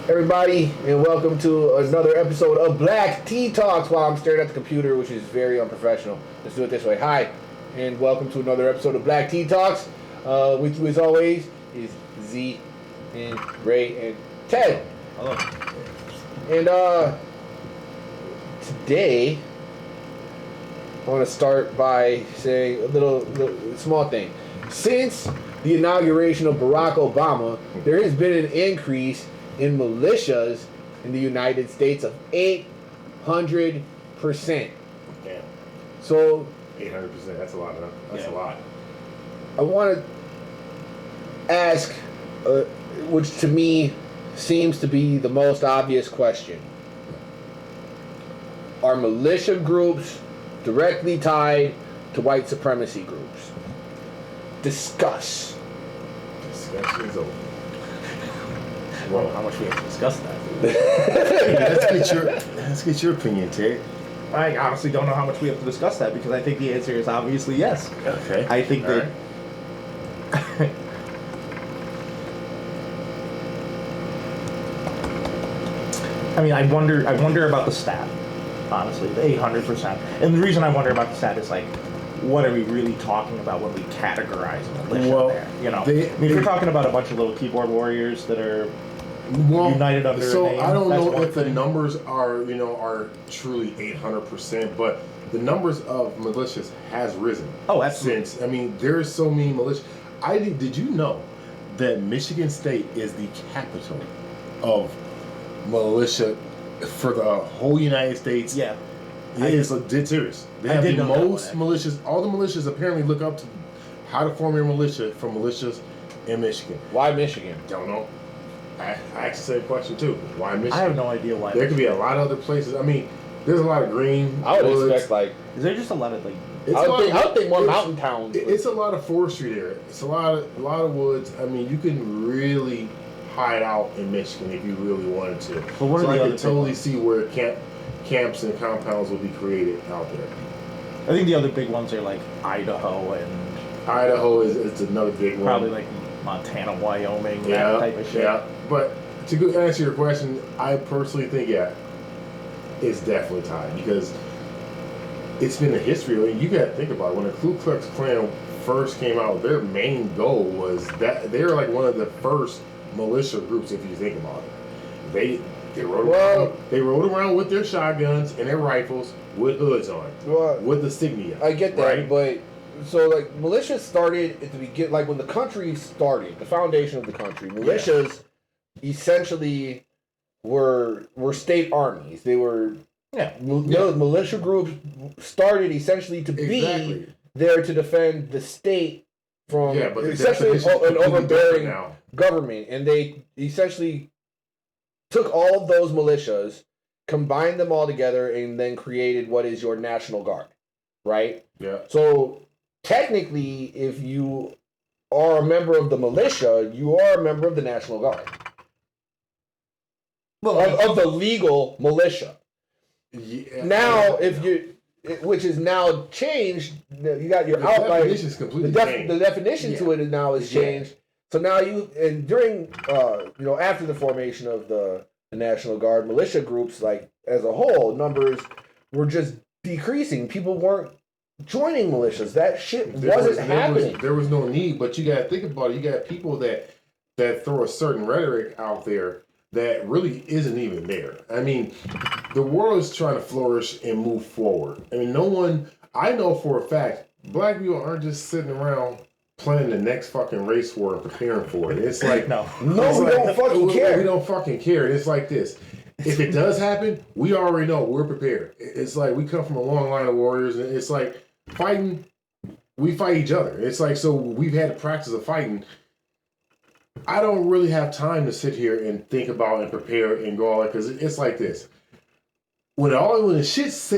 everybody, and welcome to another episode of Black Tea Talks while I'm staring at the computer, which is very unprofessional. Let's do it this way. Hi, and welcome to another episode of Black Tea Talks. With you, as always, is Z and Ray and Ted. Hello. And today, I want to start by saying a little small thing. Since the inauguration of Barack Obama, there has been an increase in militias in the United States of 800%. Damn. So 800%. That's a lot. Huh? That's a lot. I want to ask, which to me seems to be the most obvious question: are militia groups directly tied to white supremacy groups? Discuss. Discussion is over. Well, how much we have to discuss that? Let's get your opinion, Ted. I honestly don't know how much we have to discuss that because I think the answer is obviously yes. Okay. I think All that. right. I mean, I wonder about the stat. Honestly, the 800%. And the reason I wonder about the stat is like, what are we really talking about when we categorize militia there? You know, if you're talking about a bunch of little keyboard warriors that are united under a name. I don't know if the thing. numbers are truly 800%, but the numbers of militias has risen. Oh, absolutely. Since there's so many militias. Did you know that Michigan State is the capital of militia for the whole United States? Yeah. It's dead serious. They have the most militias. All the militias apparently look up to how to form your militia from militias in Michigan. Why Michigan? Don't know. I asked the same question too. Why Michigan? I have no idea why. There could be a lot of other places. I mean, there's a lot of green. I would woods. expect like. Is there just a lot of like? I would think more mountain towns. It's a lot of forestry there. It's a lot of woods. I mean, you can really hide out in Michigan if you really wanted to. But what are the I other can totally see where camps and compounds will be created out there. I think the other big ones are like Idaho and. Idaho is another big one. Probably like Montana, Wyoming, that type of shit. Yeah, but to answer your question, I personally think it's definitely tied because it's been a history. I mean, you got to think about it. When the Ku Klux Klan first came out, their main goal was that they were like one of the first militia groups, if you think about it. They rode around with their shotguns and their rifles with hoods on, with insignia. I get that, right? but so like militias started at the beginning, like when the country started, the foundation of the country. Militias essentially were state armies. They were militia groups started essentially to be there to defend the state from essentially an overbearing government, and they essentially took all of those militias, combined them all together, and then created what is your National Guard, right? Yeah. So technically, if you are a member of the militia, you are a member of the National Guard. Well, of the legal militia. Yeah. Now, which is now changed, you got your outline. The definition is completely changed. The definition to it now is changed. So now during after the formation of the National Guard, militia groups like as a whole, numbers were just decreasing. People weren't joining militias. That shit wasn't happening. There was no need, but you got to think about it. You got people that throw a certain rhetoric out there that really isn't even there. I mean, the world is trying to flourish and move forward. I mean, I know for a fact, black people aren't just sitting around planning the next fucking race war and preparing for it. It's like, we don't fucking care. We don't fucking care. It's like this. If it does happen, we already know we're prepared. It's like we come from a long line of warriors, and it's like fighting, we fight each other. It's like, so we've had a practice of fighting. I don't really have time to sit here and think about and prepare and go all that, because it's like this. When the shit's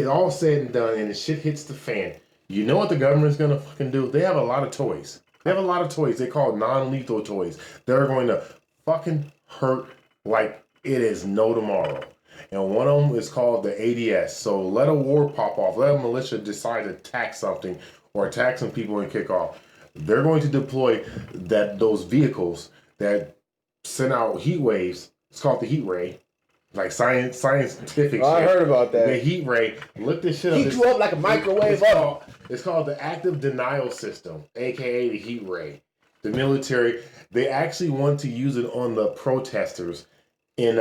all said and done and the shit hits the fan, you know what the government's gonna fucking do? They have a lot of toys. They call non-lethal toys. They're going to fucking hurt like it is no tomorrow. And one of them is called the ADS. So let a war pop off. Let a militia decide to attack something or attack some people and kick off. They're going to deploy those vehicles that send out heat waves It's called the heat ray. Like scientific I shit. heard about that. The heat ray. Look this shit up. Heat you up like a microwave oven. It's called the active denial system, aka the heat ray. The military, they actually want to use it on the protesters in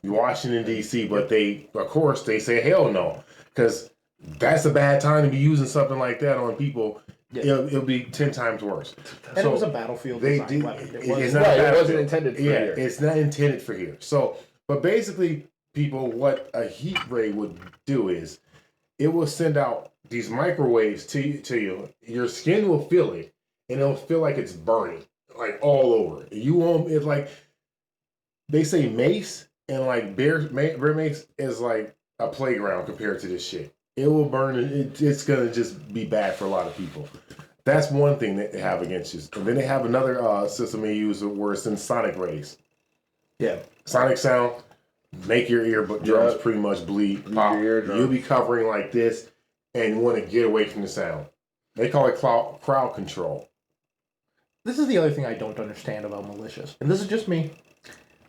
Washington D.C., but of course, they say hell no, because that's a bad time to be using something like that on people. Yeah. It'll be 10 times worse. And it was a battlefield design weapon. It wasn't intended for here. It's not intended for here. So, but basically, people, what a heat ray would do is it will send out these microwaves to you. Your skin will feel it, and it'll feel like it's burning, like all over. You won't. It's like they say mace, and like bear mace is like a playground compared to this shit. It will burn. It's gonna just be bad for a lot of people. That's one thing that they have against you. And then they have another system they use where it's in sonic rays. Yeah, sonic sound. Make your eardrums pretty much bleed. Pop. You'll be covering like this and want to get away from the sound. They call it crowd control. This is the other thing I don't understand about militias, and this is just me.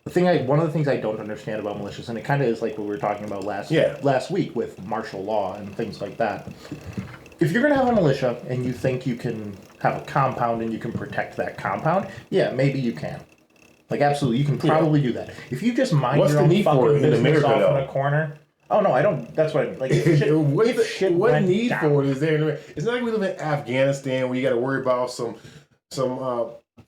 One of the things I don't understand about militias, and it kind of is like what we were talking about last week with martial law and things like that. If you're going to have a militia and you think you can have a compound and you can protect that compound, yeah, maybe you can. Like, absolutely, you can probably do that. If you just mind your own fucking business off in a corner... Oh, no, I don't... That's what I mean. Like, what need for it is there? It's not like we live in Afghanistan where you got to worry about some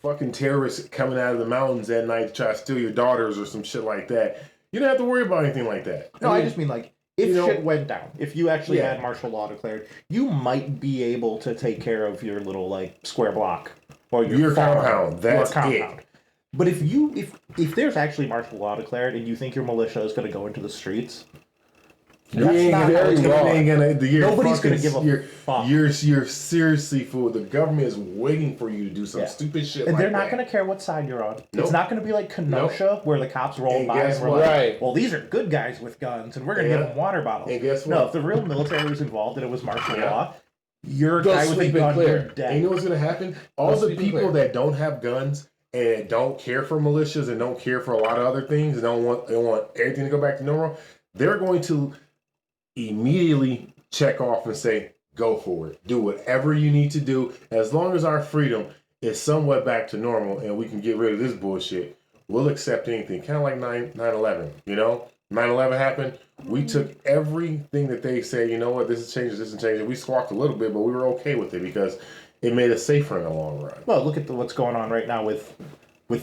fucking terrorists coming out of the mountains at night to try to steal your daughters or some shit like that. You don't have to worry about anything like that. No, I just mean, like, if shit went down, if you actually had martial law declared, you might be able to take care of your little, like, square block. Or your compound. That's it. But if there's actually martial law declared and you think your militia is going to go into the streets, nobody's going to give a fuck. You're seriously fooled. The government is waiting for you to do some stupid shit. And they're not going to care what side you're on. Nope. It's not going to be like Kenosha where the cops roll by and we're like, well, these are good guys with guns and we're going to give them water bottles. And guess what? No, if the real military was involved and it was martial law, you're a guy with a gun, you're dead. And you know what's going to happen? All the people that don't have guns and don't care for militias and don't care for a lot of other things and they want everything to go back to normal, they're going to immediately check off and say, go for it. Do whatever you need to do. As long as our freedom is somewhat back to normal and we can get rid of this bullshit, we'll accept anything. Kind of like 9/11, you know? 9/11 happened. We took everything that they said, you know what, this is changing, this is changing. We squawked a little bit, but we were okay with it because it made us safer in the long run. Well, look at what's going on right now with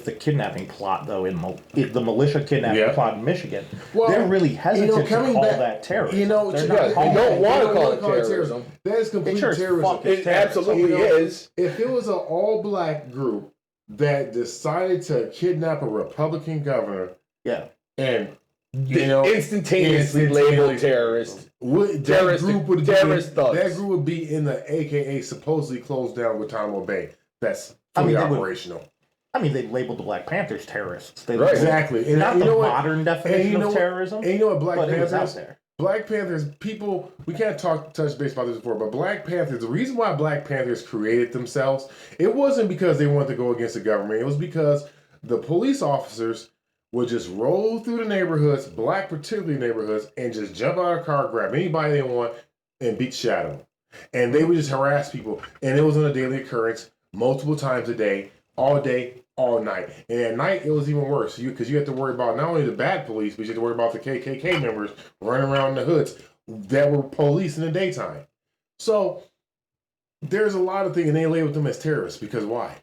the kidnapping plot, though, in the militia kidnapping plot in Michigan. Well, they're really hesitant to call that terrorism. They don't want to call it terrorism. That is complete terrorism. It absolutely is. If it was an all-black group that decided to kidnap a Republican governor, and instantaneously labeled terrorist. That group would be in the AKA supposedly closed down Guantanamo Bay. That's fully operational. They labeled the Black Panthers terrorists. Exactly. And not the modern definition of terrorism. And you know what Black Panthers... Black Panthers, people... We can't touch base about this before, but Black Panthers... The reason why Black Panthers created themselves, it wasn't because they wanted to go against the government. It was because the police officers would just roll through the neighborhoods, black particularly neighborhoods, and just jump out of a car, grab anybody they want, and beat shit out of them. And they would just harass people. And it was on a daily occurrence, multiple times a day, all night. And at night, it was even worse because you have to worry about not only the bad police, but you have to worry about the KKK members running around in the hoods that were police in the daytime. So there's a lot of things, and they labeled them as terrorists because why?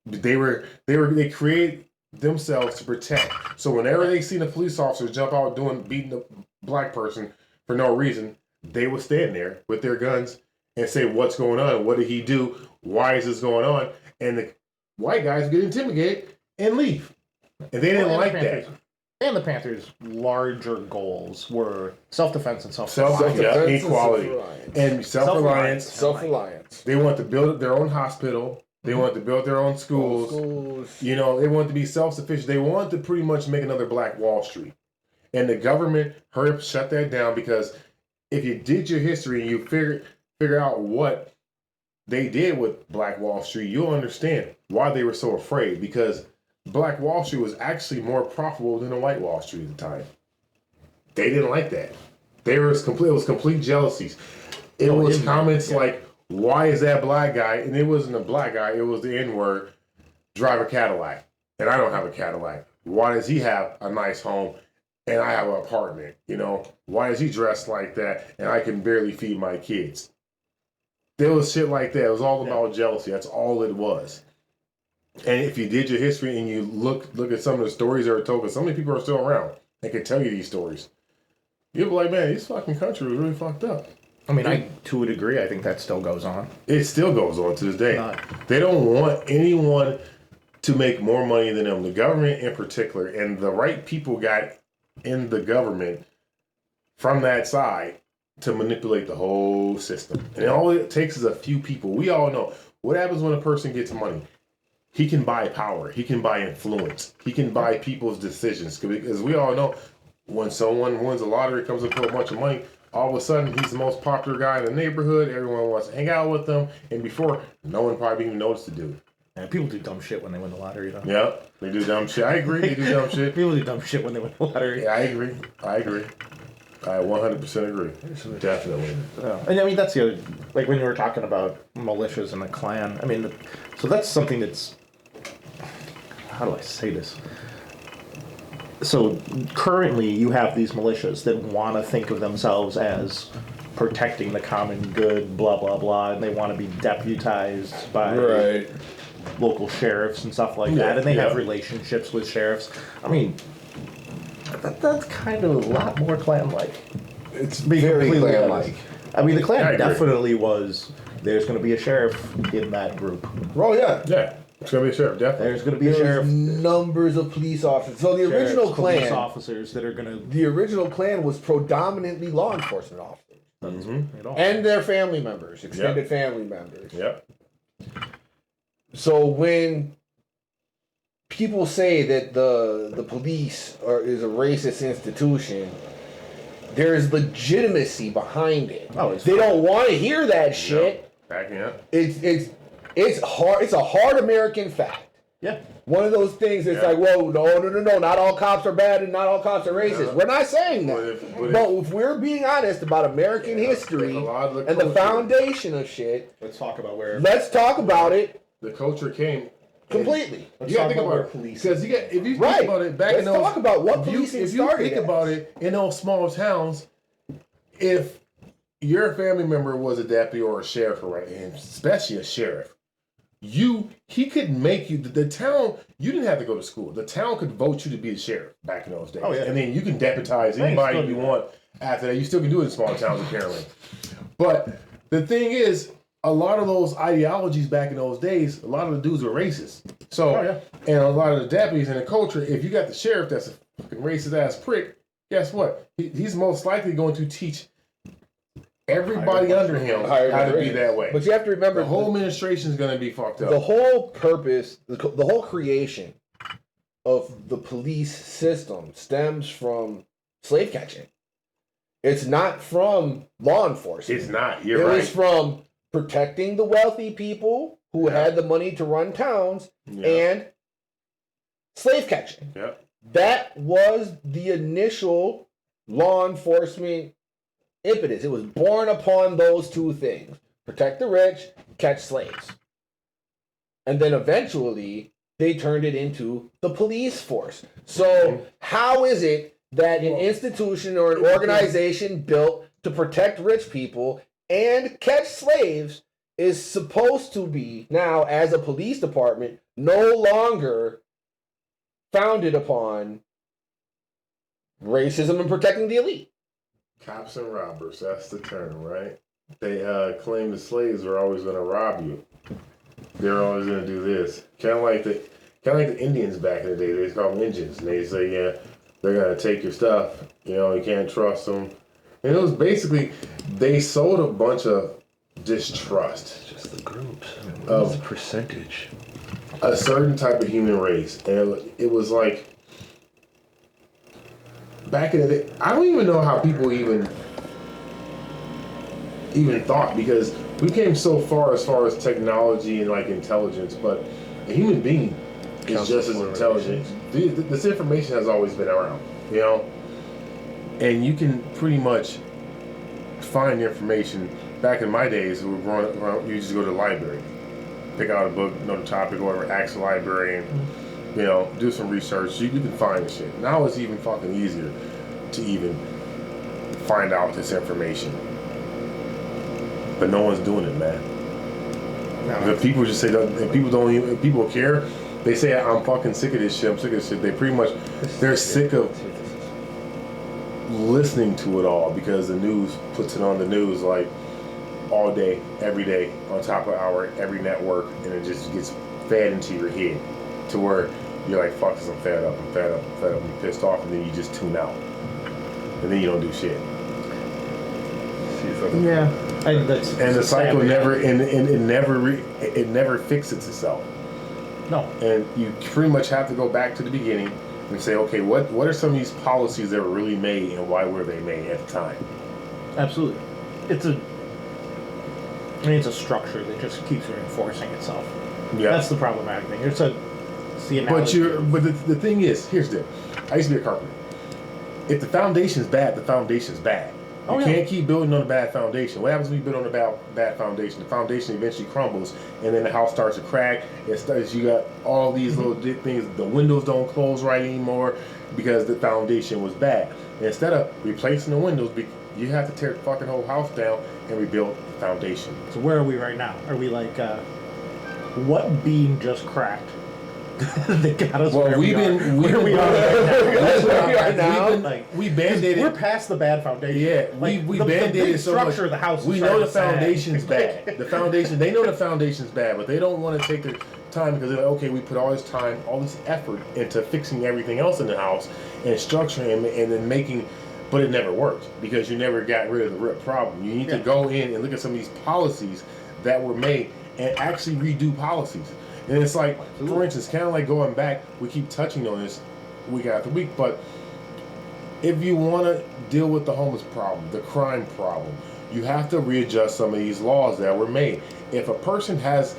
They created themselves to protect. So whenever they seen a police officer jump out beating a black person for no reason, they would stand there with their guns and say, what's going on? What did he do? Why is this going on? And the white guys would get intimidated and leave. And they didn't like that. And the Panthers' larger goals were self-defense and self-reliance. Equality. And self-reliance. Self-reliance. They want to build their own hospital. They want to build their own schools. You know, they want to be self-sufficient. They want to pretty much make another Black Wall Street. And the government hurry up, shut that down because if you did your history and you figure out what they did with Black Wall Street, you'll understand why they were so afraid because Black Wall Street was actually more profitable than the White Wall Street at the time. They didn't like that. It was complete jealousies. It was comments like, why is that black guy? And it wasn't a black guy, it was the N-word, drive a Cadillac. And I don't have a Cadillac. Why does he have a nice home and I have an apartment? Why is he dressed like that and I can barely feed my kids? There was shit like that. It was all about jealousy. That's all it was. And if you did your history and you look at some of the stories that are told, because so many people are still around and can tell you these stories, you'll be like, man, this fucking country was really fucked up. I mean, to a degree, I think that still goes on. It still goes on to this day. They don't want anyone to make more money than them. The government in particular, and the right people got in the government from that side to manipulate the whole system. And all it takes is a few people. We all know what happens when a person gets money. He can buy power. He can buy influence. He can buy people's decisions. Because we all know when someone wins the lottery, comes up with a bunch of money, all of a sudden he's the most popular guy in the neighborhood. Everyone wants to hang out with him. And before, no one probably even noticed the dude. And people do dumb shit when they win the lottery, though. Yeah, they do dumb shit. I agree. They do dumb shit. People do dumb shit when they win the lottery. Yeah, I agree. I 100% agree. Definitely. And I mean, that's the other, like when you were talking about militias and the Klan, I mean, so that's something that's, how do I say this? So currently you have these militias that want to think of themselves as protecting the common good, blah, blah, blah, and they want to be deputized by local sheriffs and stuff like that, and they have relationships with sheriffs. I mean, that's kind of a lot more Klan-like. It's very Klan-like. I mean, the Klan definitely was, there's going to be a sheriff in that group. Oh, yeah. Yeah. It's going to be a sheriff, definitely. There's going to be a sheriff. Numbers of police officers. So the original Klan... police officers that are going to... The original Klan was predominantly law enforcement officers. And their family members, extended family members. Yep. So when people say that the police is a racist institution, there is legitimacy behind it. They don't want to hear that shit. Backing up. It's hard. It's a hard American fact. Yeah. One of those things that's like, whoa, no, not all cops are bad and not all cops are racist. We're not saying that. But if we're being honest about American history and the foundation of shit, let's talk about where. Let's talk about it. The culture came completely. You gotta think about police. Because if you think about it, back in those, talk about what policing if you think about it, in those small towns, if your family member was a deputy or a sheriff, and especially a sheriff, he could make you the town. You didn't have to go to school. The town could vote you to be the sheriff back in those days. And then you can deputize anybody you want after that. You still can do it in small towns apparently. But the thing is, a lot of those ideologies back in those days, a lot of the dudes were racist. So and a lot of the deputies in the culture, if you got the sheriff that's a fucking racist ass prick, guess what? He's most likely going to teach everybody under him how to be that way. But you have to remember, the whole administration is going to be fucked up. The whole purpose, the whole creation of the police system stems from slave catching. It's not from law enforcement. It's not. You're right. It was from protecting the wealthy people who had the money to run towns and slave catching. That was the initial law enforcement impetus. It was born upon those two things: protect the rich, catch slaves. And then eventually they turned it into the police force. So how is it that an institution or an organization built to protect rich people and catch slaves is supposed to be now, as a police department, no longer founded upon racism and protecting the elite? Cops and robbers, that's the term, right? They claim the slaves are always going to rob you. They're always going to do this. Kind of like the Indians back in the day. They call them Indians, and they say, they're going to take your stuff. You can't trust them. And it was basically, they sold a bunch of distrust. Just the groups. Of the percentage? A certain type of human race. And it was like, back in the day, I don't even know how people even thought, because we came so far as technology and like intelligence, but a human being is just as intelligent. This information has always been around, you know, and you can pretty much find information. Back in my days, we were growing up, you just go to the library, pick out a book, know the topic, or whatever, ask the librarian, you know, do some research. You can find the shit. Now it's even fucking easier to even find out this information, but no one's doing it, man. If people just say that, if people don't even, if people care, they say I'm fucking sick of this shit. I'm sick of this shit. They pretty much, they're sick of listening to it all because the news puts it on the news like all day, every day, on top of our every network, and it just gets fed into your head to where you're like, fuck this, I'm fed up, I'm fed up, I'm fed up, I'm pissed off, and then you just tune out, and then you don't do shit. Yeah, and the cycle never, and it never fixes itself. No, and you pretty much have to go back to the beginning and say, okay, what are some of these policies that were really made, and why were they made at the time? Absolutely, it's a structure that just keeps reinforcing itself. Yeah, that's the problematic thing. It's the analogy. But the thing is, here's the. I used to be a carpenter. If the foundation's bad, the foundation's bad. You can't keep building on a bad foundation. What happens when you build on a bad foundation? The foundation eventually crumbles, and then the house starts to crack. You got all these little things. The windows don't close right anymore because the foundation was bad. And instead of replacing the windows, you have to tear the fucking whole house down and rebuild the foundation. So where are we right now? Are we like, what beam just cracked? They got us where we are right now. We band-aided. We're past the bad foundation. Yeah, we band-aided so much. The structure of the house. We know the foundation's bad. The foundation. They know the foundation's bad, but they don't want to take the time because they're like, okay, we put all this time, all this effort into fixing everything else in the house and structuring and then making. But it never worked because you never got rid of the root problem. You need to go in and look at some of these policies that were made and actually redo policies. And it's like, for instance, kind of like going back, we keep touching on this week after week, but if you want to deal with the homeless problem, the crime problem, you have to readjust some of these laws that were made. If a person has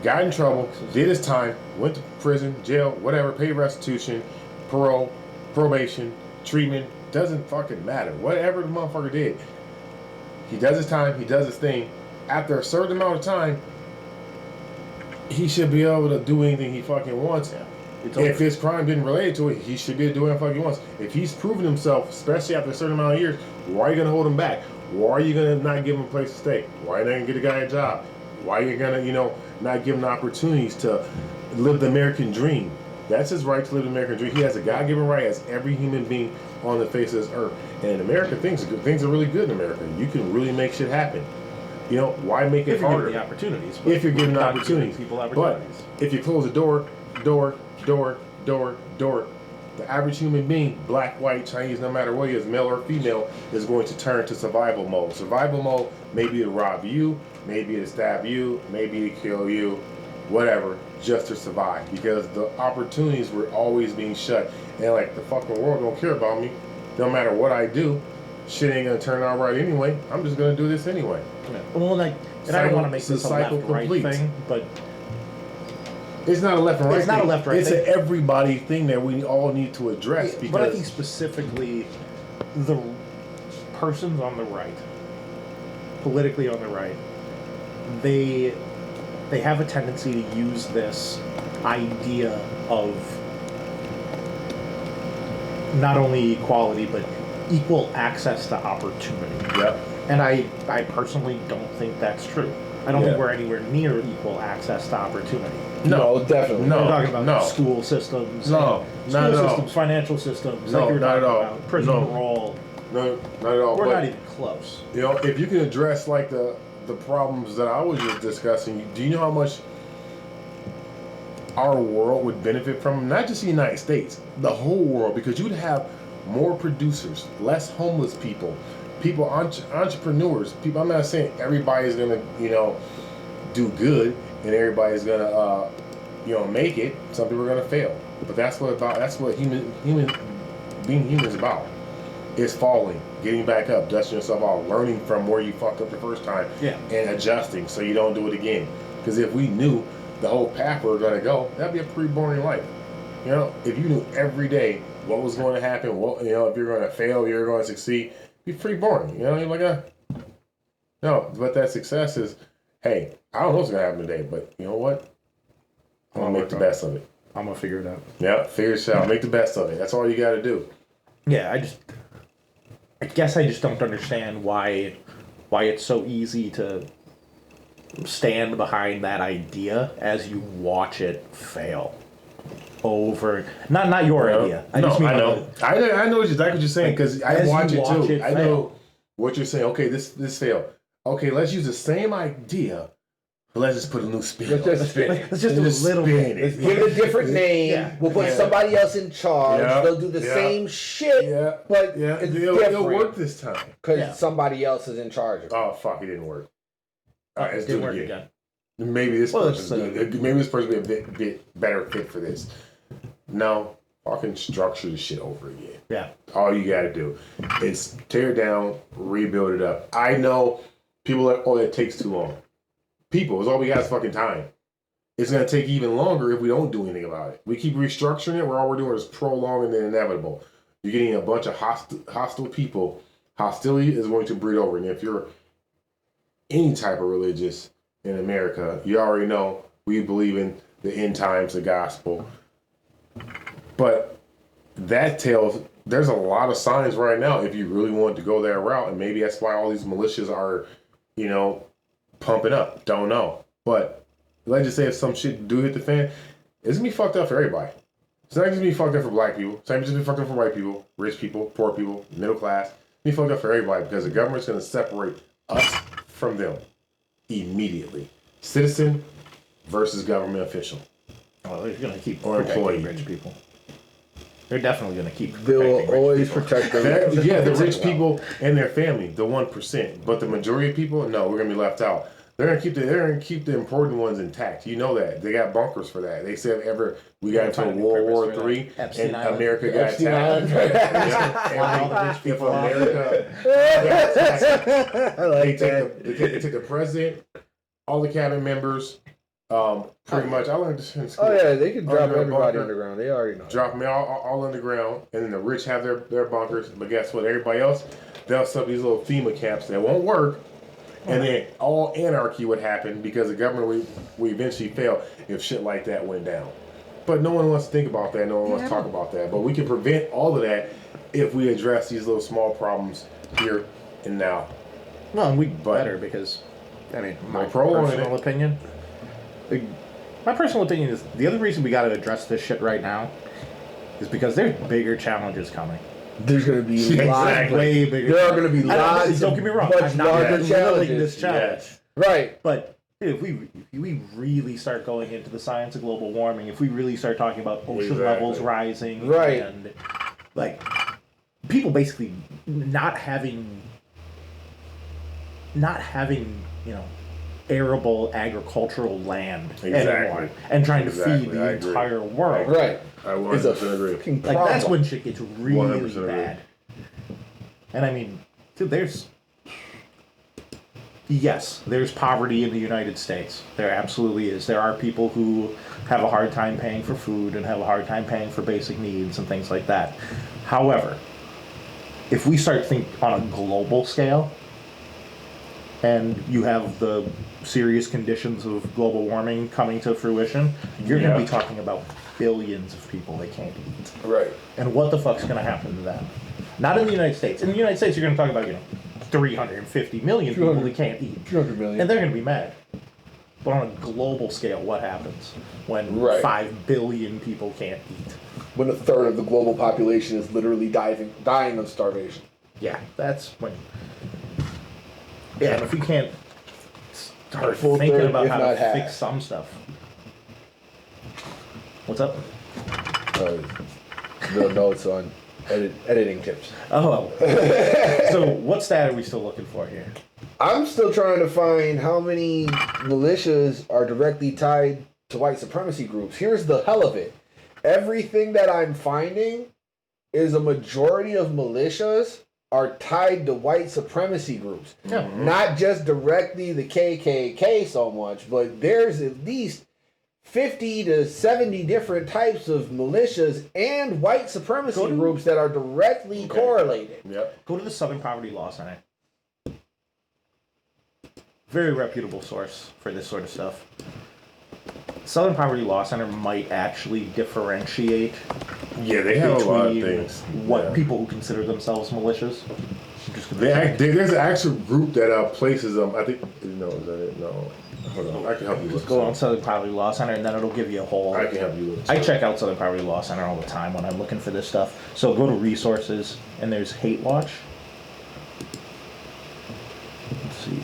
got in trouble, did his time, went to prison, jail, whatever, paid restitution, parole, probation, treatment, doesn't fucking matter. Whatever the motherfucker did, he does his time, he does his thing. After a certain amount of time, he should be able to do anything he fucking wants. If his crime didn't relate to it, he should be able to do anything he wants. If he's proven himself, especially after a certain amount of years, why are you going to hold him back? Why are you going to not give him a place to stay? Why are you not going to get a guy a job? Why are you going to, not give him the opportunities to live the American dream? That's his right to live the American dream. He has a God-given right as every human being on the face of this earth. And in America, things are really good in America. You can really make shit happen. Why make it harder? If you're given the opportunities. If you're given the opportunities. But if you close the door, the average human being, black, white, Chinese, no matter what he is, male or female, is going to turn to survival mode. Survival mode, maybe to rob you, maybe to stab you, maybe to kill you, whatever, just to survive. Because the opportunities were always being shut. And like, the fucking world don't care about me. No matter what I do, shit ain't gonna turn out right anyway. I'm just gonna do this anyway. Yeah. Well, and I don't want to make this a left-right thing, but it's not a left and right. It's not a left-right. It's an everybody thing that we all need to address. Because but I think specifically, the persons on the right, politically on the right, they have a tendency to use this idea of not only equality but equal access to opportunity. Yep. And I personally don't think that's true. I don't think we're anywhere near equal access to opportunity. No, definitely. No, we're talking about school systems. No, not at all. Financial systems. No, like you're not at all. About prison parole. No, not at all. We're not even close. If you can address like the problems that I was just discussing, do you know how much our world would benefit from? Not just the United States, the whole world, because you'd have more producers, less homeless people, entrepreneurs, people. I'm not saying everybody's gonna, do good and everybody's gonna, make it. Some people are gonna fail, but that's what being human is about. It's falling, getting back up, dusting yourself off, learning from where you fucked up the first time, and adjusting so you don't do it again. Because if we knew the whole path we're gonna go, that'd be a pretty boring life. You know, if you knew every day what was going to happen, what, you know, if you're going to fail, you're going to succeed, it'd be pretty boring. You know, you're like, no. But that success is, hey, I don't know what's gonna happen today, but you know what? I'm gonna make the best of it. I'm gonna figure it out. Yeah, figure it out. Make the best of it. That's all you got to do. Yeah, I guess I just don't understand why it's so easy to stand behind that idea as you watch it fail over. Not your idea. I know. I know exactly what you're saying because I watch it too. I know what you're saying. Okay, this failed. Okay, let's use the same idea. But let's just put a new spin. Let's just spin. Let's just do a little bit. Let's give it a different name. Yeah. We'll put somebody else in charge. Yeah. They'll do the same shit, but it'll work this time. Because somebody else is in charge of it. Oh, fuck, it didn't work. All right, let's do it again. again. Maybe this person will be a bit better fit for this. No, fucking structure the shit over again. Yeah. All you gotta do is tear it down, rebuild it up. I know people are, it takes too long. People, it's all we got is fucking time. It's going to take even longer if we don't do anything about it. We keep restructuring it, where all we're doing is prolonging the inevitable. You're getting a bunch of hostile people. Hostility is going to breed over. And if you're any type of religious in America, you already know we believe in the end times, the gospel. But that tells, there's a lot of signs right now if you really want to go that route. And maybe that's why all these militias are, you know, pumping up. Don't know. But let's just say if some shit do hit the fan, it's gonna be fucked up for everybody. It's not just gonna be fucked up for black people. It's not just gonna be fucked up for white people, rich people, poor people, middle class. It's gonna be fucked up for everybody because the government's gonna separate us from them immediately. Citizen versus government official. Well, they're gonna keep or employee. Rich people. They're definitely gonna keep. They'll always protect them. The rich people and their family, the 1%. But the majority of people, no, we're gonna be left out. They're gonna keep the important ones intact. You know that. They got bunkers for that. They said we got into World War III and America got attacked. If America they take the president, all the cabinet members, pretty much. I learned this in school. Oh yeah, they can drop everybody underground. They already know. Drop them all underground, and then the rich have their bunkers. But guess what? Everybody else, they'll set up these little FEMA camps that won't work. And then all anarchy would happen because the government would eventually fail if shit like that went down. But no one wants to think about that. No one wants to talk about that. But we can prevent all of that if we address these little small problems here and now. Well, and we better because, I mean, my personal opinion is the other reason we got to address this shit right now is because there's bigger challenges coming. There's going to be lots, way bigger. There are going to be lots. Don't get me wrong. Much larger challenges. This challenge, right? But if we really start going into the science of global warming, if we really start talking about ocean levels rising, right, and like people basically not having arable agricultural land anymore, and trying to feed the entire world, right? I 100% agree. Like that's when shit gets really bad. And I mean, dude, there's poverty in the United States. There absolutely is. There are people who have a hard time paying for food and have a hard time paying for basic needs and things like that. However, if we start think on a global scale, and you have the serious conditions of global warming coming to fruition, you're going to be talking about billions of people that can't eat. Right. And what the fuck's going to happen to them? Not in the United States. In the United States, you're going to talk about, 350 million people that can't eat. 200 million. And they're going to be mad. But on a global scale, what happens when 5 billion people can't eat? When a third of the global population is literally dying of starvation. Yeah, that's when... Yeah, and if we can't start thinking about how to fix some stuff. What's up? No notes on editing tips. Oh. So what stat are we still looking for here? I'm still trying to find how many militias are directly tied to white supremacy groups. Here's the hell of it. Everything that I'm finding is a majority of militias are tied to white supremacy groups. Yeah. Not just directly the KKK so much, but there's at least 50 to 70 different types of militias and white supremacy groups that are directly correlated. Yep. Go to the Southern Poverty Law Center. Very reputable source for this sort of stuff. Southern Poverty Law Center might actually differentiate Yeah, they have a lot of things. What people who consider themselves militias. There's an actual group that places them. I think no, is that it? No. Hold on, I can help you Just look. go on Southern Poverty Law Center, and then it'll give you a whole. I can help you look. I check out Southern Poverty Law Center all the time when I'm looking for this stuff. So go to resources, and there's Hate Watch. Let's see.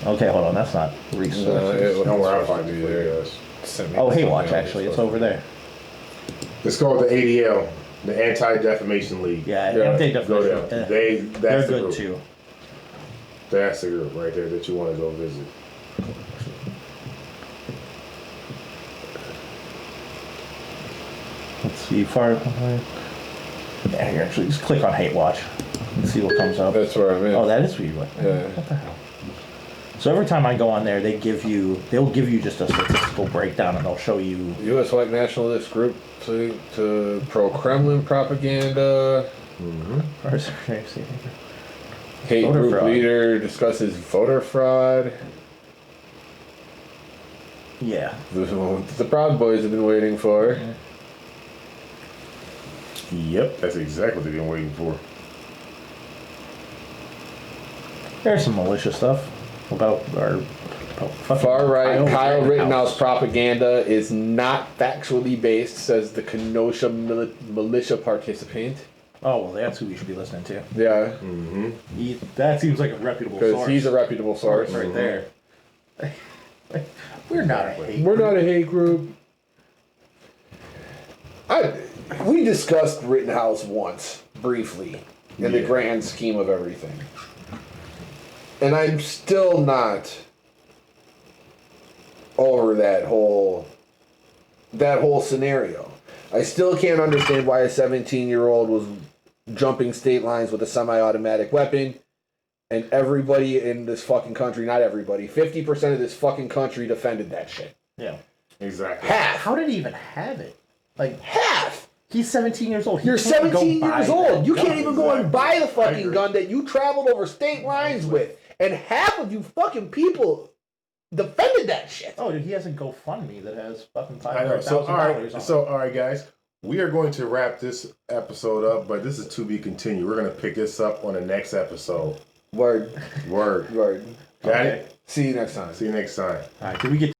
Okay, hold on. That's not resources. Don't worry, I'll find you there. Oh, Hate Watch. Actually, it's over there. It's called the ADL, the Anti-Defamation League. Yeah, Anti-Defamation. Go there. That's they're the good group. too. That's the group right there that you want to go visit. Let's see, far. Yeah, here, actually, just click on Hate Watch and see what comes up. That's where I'm in. Oh, that is where you went. Yeah. What the hell? So every time I go on there, they'll give you just a statistical breakdown, and they'll show you. U.S. white nationalist group to pro-Kremlin propaganda. Hate Voter group fraud. leader discusses voter fraud. Yeah. The Proud Boys have been waiting for. Yep, that's exactly what they've been waiting for. There's some malicious stuff about our Far right Kyle Rittenhouse. Rittenhouse propaganda is not factually based, says the Kenosha militia participant. Oh, well, that's who we should be listening to. Yeah, That seems like a reputable because source. he's a reputable source. right there. We're not a hate. We're not a hate group. We discussed Rittenhouse once, briefly, in the grand scheme of everything. And I'm still not over that whole scenario. I still can't understand why a 17-year-old was jumping state lines with a semi-automatic weapon, and everybody in this fucking country, not everybody, 50% of this fucking country defended that shit. Yeah. Exactly. Half. How did he even have it? Like, Half! he's 17 years old. You're 17 years old. You can't even go and buy the I fucking agree. gun that you traveled over state lines with. And half of you fucking people defended that shit. Oh, dude, he has a GoFundMe that has fucking I know. $500,000 So all right. on it. So all right, guys, we are going to wrap this episode up, but this is to be continued. We're going to pick this up on the next episode. Word. Word. Word. Got Okay. it? See you next time. See you next time. All right, did we get